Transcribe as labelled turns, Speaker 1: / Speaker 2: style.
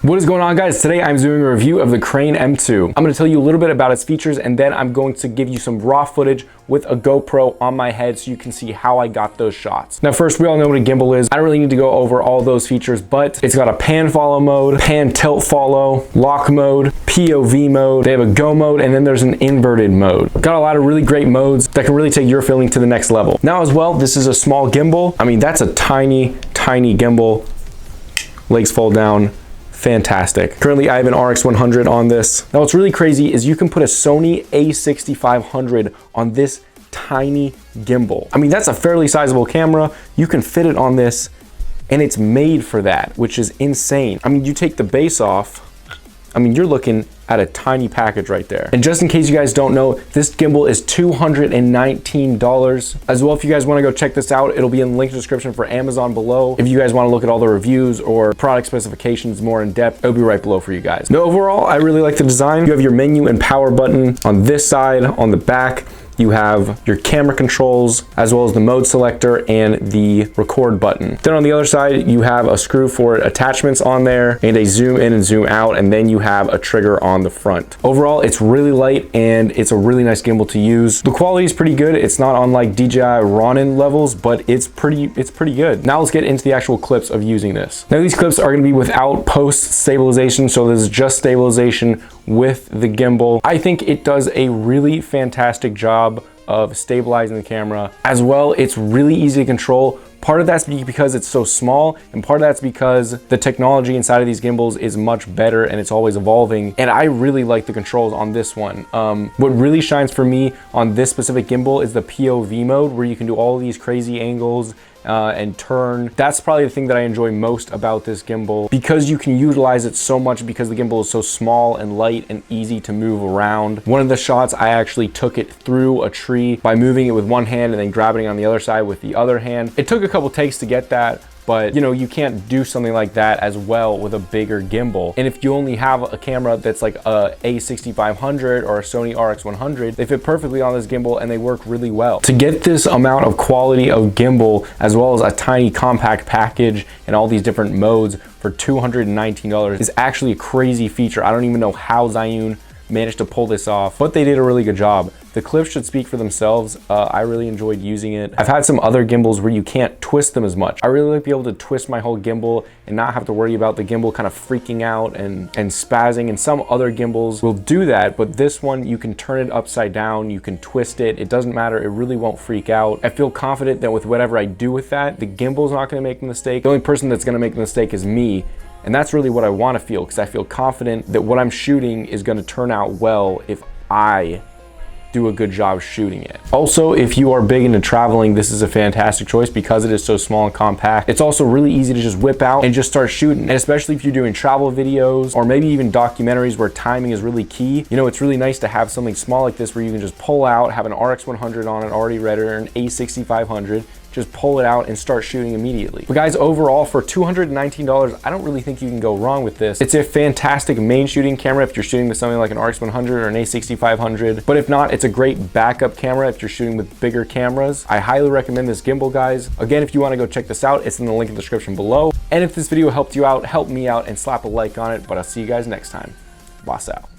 Speaker 1: What is going on, guys? Today I'm doing a review of the Crane M2. I'm going to tell you a little bit about its features, and then I'm going to give you some raw footage with a GoPro on my head so you can see how I got those shots. Now first, we all know what a gimbal is. I don't really need to go over all those features, but it's got a pan follow mode, pan tilt follow, lock mode, POV mode. They have a go mode, and then there's an inverted mode. Got a lot of really great modes that can really take your filming to the next level. Now as well, this is a small gimbal. I mean, that's a tiny gimbal. Legs fall down. Fantastic. Currently, I have an RX100 on this. Now, what's really crazy is you can put a Sony a6500 on this tiny gimbal. I mean, that's a fairly sizable camera. You can fit it on this, and it's made for that, which is insane. I mean, you take the base off, I mean, you're looking at a tiny package right there. And just in case you guys don't know, this gimbal is $219. As well, if you guys want to go check this out, it'll be in the link description for Amazon below. If you guys want to look at all the reviews or product specifications more in depth, it'll be right below for you guys. Now, overall, I really like the design. You have your menu and power button on this side. On the back, you have your camera controls, as well as the mode selector and the record button. Then on the other side, you have a screw for attachments on there and a zoom in and zoom out, and then you have a trigger on the front. Overall, it's really light and it's a really nice gimbal to use. The quality is pretty good. It's not on like DJI Ronin levels, but it's pretty good. Now let's get into the actual clips of using this. Now these clips are gonna be without post stabilization, so this is just stabilization with the gimbal. I think it does a really fantastic job of stabilizing the camera. As well, it's really easy to control. Part of that's because it's so small, and part of that's because the technology inside of these gimbals is much better and it's always evolving. And I really like the controls on this one. What really shines for me on this specific gimbal is the POV mode, where you can do all of these crazy angles and turn. That's probably the thing that I enjoy most about this gimbal, because you can utilize it so much because the gimbal is so small and light and easy to move around. One of the shots, I actually took it through a tree by moving it with one hand and then grabbing it on the other side with the other hand. It took a couple takes to get that, but you know, you can't do something like that as well with a bigger gimbal. And if you only have a camera that's like a a6500 or a Sony RX100, they fit perfectly on this gimbal and they work really well. To get this amount of quality of gimbal, as well as a tiny compact package and all these different modes for $219 is actually a crazy feature. I don't even know how Zhiyun managed to pull this off, but they did a really good job. The clips should speak for themselves. I really enjoyed using it. I've had some other gimbals where you can't twist them as much. I really like to be able to twist my whole gimbal and not have to worry about the gimbal kind of freaking out and spazzing, and some other gimbals will do that, but this one, you can turn it upside down, you can twist it, it doesn't matter, it really won't freak out. I feel confident that with whatever I do with that, the gimbal's not gonna make a mistake. The only person that's gonna make a mistake is me. And that's really what I want to feel, because I feel confident that what I'm shooting is going to turn out well if I do a good job shooting it. Also, if you are big into traveling, this is a fantastic choice because it is so small and compact. It's also really easy to just whip out and just start shooting. And especially if you're doing travel videos or maybe even documentaries where timing is really key, you know, it's really nice to have something small like this where you can just pull out, have an RX100 on it already ready, or an a6500, just pull it out and start shooting immediately. But guys, overall, for $219, I don't really think you can go wrong with this. It's a fantastic main shooting camera if you're shooting with something like an RX100 or an a6500. But if not, it's a great backup camera if you're shooting with bigger cameras. I highly recommend this gimbal, guys. Again, if you want to go check this out, it's in the link in the description below. And if this video helped you out, help me out and slap a like on it. But I'll see you guys next time. Boss out.